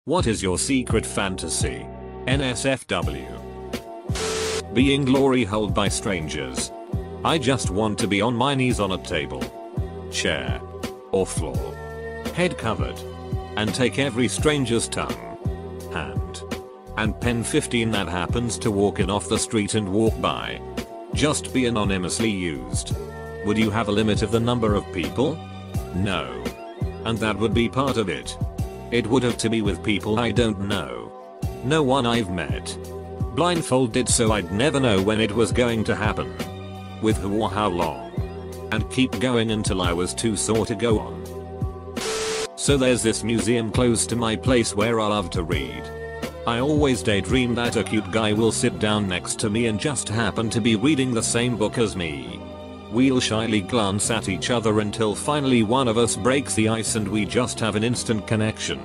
What is your secret fantasy? NSFW. Being glory held by strangers. I just want to be on my knees on a table, chair, or floor, head covered, and take every stranger's tongue, hand, and pen 15 that happens to walk in off the street and walk by. Just be anonymously used. Would you have a limit of the number of people? No. And that would be part of it. It would have to be with people I don't know. No one I've met. Blindfolded so I'd never know when it was going to happen. With who or how long. And keep going until I was too sore to go on. So there's this museum close to my place where I love to read. I always daydream that a cute guy will sit down next to me and just happen to be reading the same book as me. We'll shyly glance at each other until finally one of us breaks the ice and we just have an instant connection.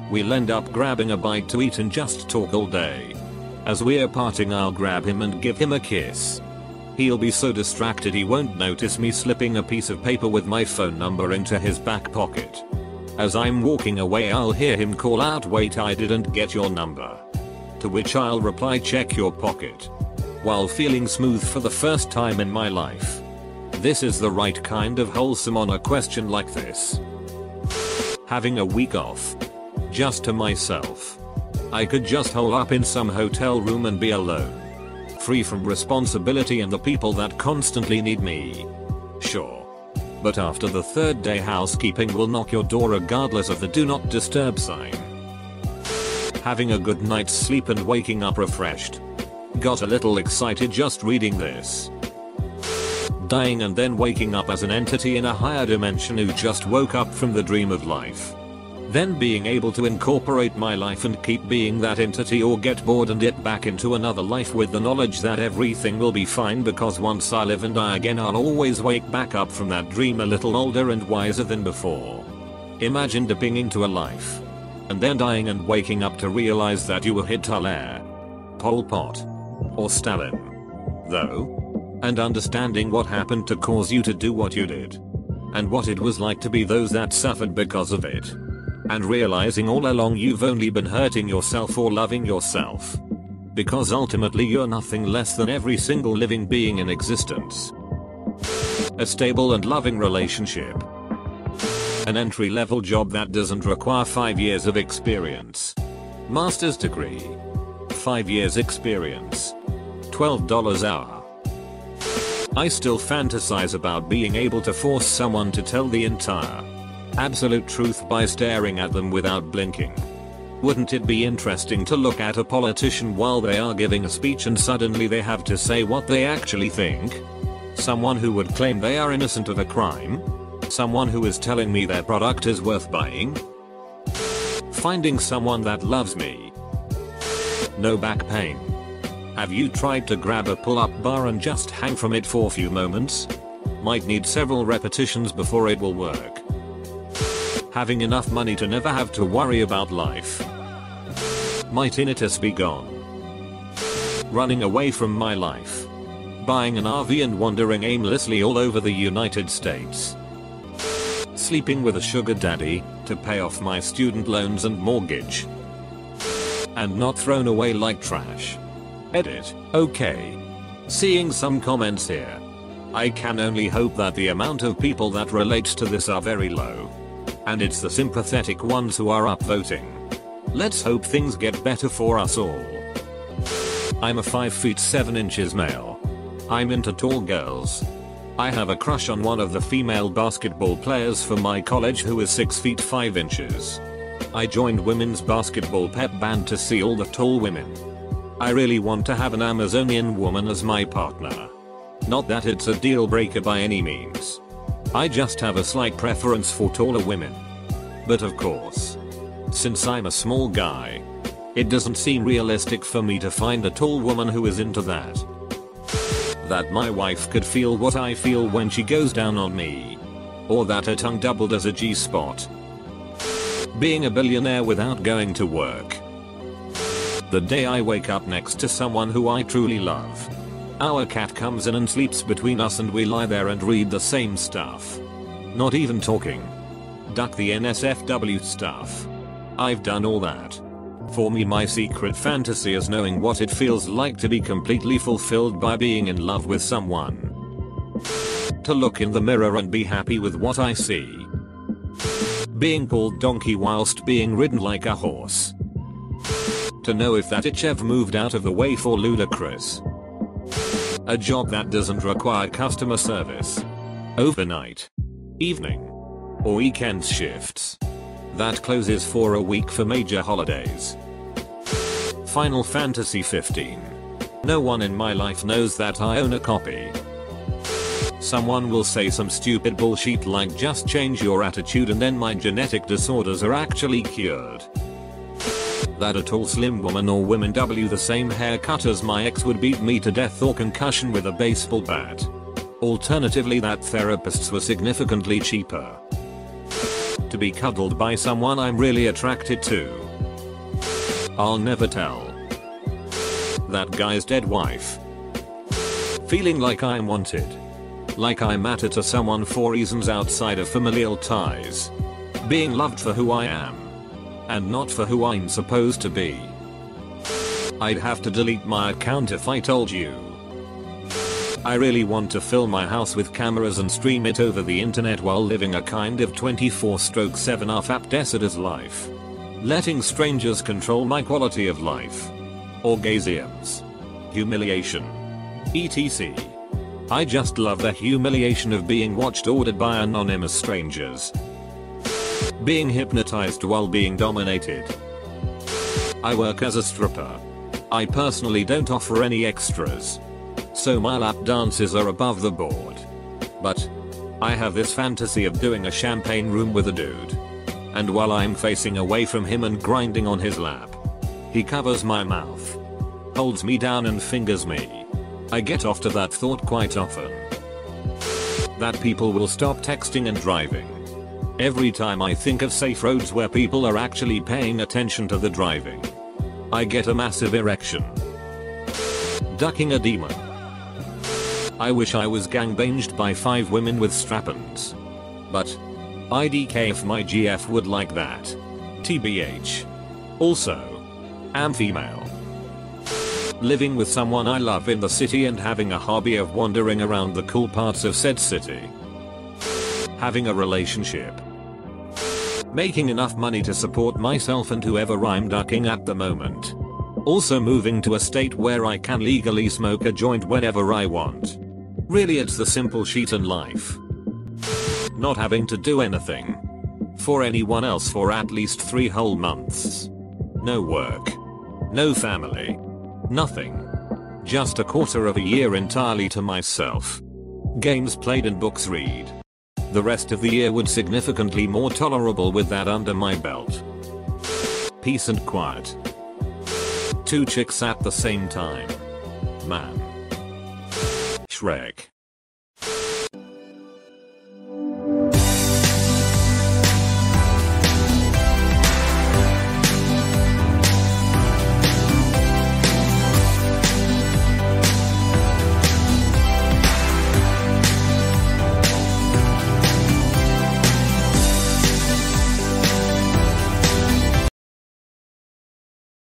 We'll end up grabbing a bite to eat and just talk all day. As we're parting, I'll grab him and give him a kiss. He'll be so distracted he won't notice me slipping a piece of paper with my phone number into his back pocket. As I'm walking away, I'll hear him call out, "Wait, I didn't get your number." To which I'll reply, "Check your pocket." While feeling smooth for the first time in my life. This is the right kind of wholesome on a question like this. Having a week off. Just to myself. I could just hole up in some hotel room and be alone. Free from responsibility and the people that constantly need me. Sure. But after the third day, housekeeping will knock your door regardless of the do not disturb sign. Having a good night's sleep and waking up refreshed. Got a little excited just reading this. Dying and then waking up as an entity in a higher dimension who just woke up from the dream of life. Then being able to incorporate my life and keep being that entity, or get bored and dip back into another life with the knowledge that everything will be fine, because once I live and die again, I'll always wake back up from that dream a little older and wiser than before. Imagine dipping into a life and then dying and waking up to realize that you were Hitler, Pol Pot, or Stalin, though, and understanding what happened to cause you to do what you did, and what it was like to be those that suffered because of it. And realizing all along you've only been hurting yourself or loving yourself. Because ultimately you're nothing less than every single living being in existence. A stable and loving relationship. An entry-level job that doesn't require 5 years of experience. Master's degree. 5 years experience. $12 hour. I still fantasize about being able to force someone to tell the entire absolute truth by staring at them without blinking. Wouldn't it be interesting to look at a politician while they are giving a speech and suddenly they have to say what they actually think? Someone who would claim they are innocent of a crime? Someone who is telling me their product is worth buying? Finding someone that loves me. No back pain. Have you tried to grab a pull-up bar and just hang from it for a few moments? Might need several repetitions before it will work. Having enough money to never have to worry about life. My tinnitus be gone. Running away from my life. Buying an RV and wandering aimlessly all over the United States. Sleeping with a sugar daddy to pay off my student loans and mortgage. And not thrown away like trash. Edit. Okay. Seeing some comments here. I can only hope that the amount of people that relate to this are very low. And it's the sympathetic ones who are upvoting. Let's hope things get better for us all. I'm a 5 feet 7 inches male. I'm into tall girls. I have a crush on one of the female basketball players for my college who is 6 feet 5 inches. I joined women's basketball pep band to see all the tall women. I really want to have an Amazonian woman as my partner. Not that it's a deal breaker by any means. I just have a slight preference for taller women. But of course, since I'm a small guy, it doesn't seem realistic for me to find a tall woman who is into that. That my wife could feel what I feel when she goes down on me. Or that her tongue doubled as a G-spot. Being a billionaire without going to work. The day I wake up next to someone who I truly love. Our cat comes in and sleeps between us and we lie there and read the same stuff. Not even talking. Duck the NSFW stuff. I've done all that. For me, my secret fantasy is knowing what it feels like to be completely fulfilled by being in love with someone. To look in the mirror and be happy with what I see. Being called donkey whilst being ridden like a horse. To know if that itch ever moved out of the way for ludicrous. A job that doesn't require customer service. Overnight, evening, or weekend shifts. That closes for a week for major holidays. Final Fantasy 15. No one in my life knows that I own a copy. Someone will say some stupid bullshit like just change your attitude and then my genetic disorders are actually cured. That a tall slim woman or women W the same haircut as my ex would beat me to death or concussion with a baseball bat. Alternatively, that therapists were significantly cheaper. To be cuddled by someone I'm really attracted to. I'll never tell. That guy's dead wife. Feeling like I'm wanted. Like I matter to someone for reasons outside of familial ties. Being loved for who I am. And not for who I'm supposed to be. I'd have to delete my account if I told you. I really want to fill my house with cameras and stream it over the internet while living a kind of 24/7 half-app deserter's life. Letting strangers control my quality of life. Orgasms. Humiliation. etc. I just love the humiliation of being watched ordered by anonymous strangers. Being hypnotized while being dominated. I work as a stripper. I personally don't offer any extras. So my lap dances are above the board. But I have this fantasy of doing a champagne room with a dude. And while I'm facing away from him and grinding on his lap, he covers my mouth, holds me down and fingers me. I get off to that thought quite often. That people will stop texting and driving. Every time I think of safe roads where people are actually paying attention to the driving, I get a massive erection. Ducking a demon. I wish I was gangbanged by 5 women with strap-ons. But IDK if my GF would like that. TBH. Also, am female. Living with someone I love in the city and having a hobby of wandering around the cool parts of said city. Having a relationship. Making enough money to support myself and whoever I'm ducking at the moment. Also moving to a state where I can legally smoke a joint whenever I want. Really, it's the simple shit in life. Not having to do anything for anyone else for at least 3 whole months. No work. No family. Nothing. Just a quarter of a year entirely to myself. Games played and books read. The rest of the year would significantly more tolerable with that under my belt. Peace and quiet. 2 chicks at the same time. Man. Shrek.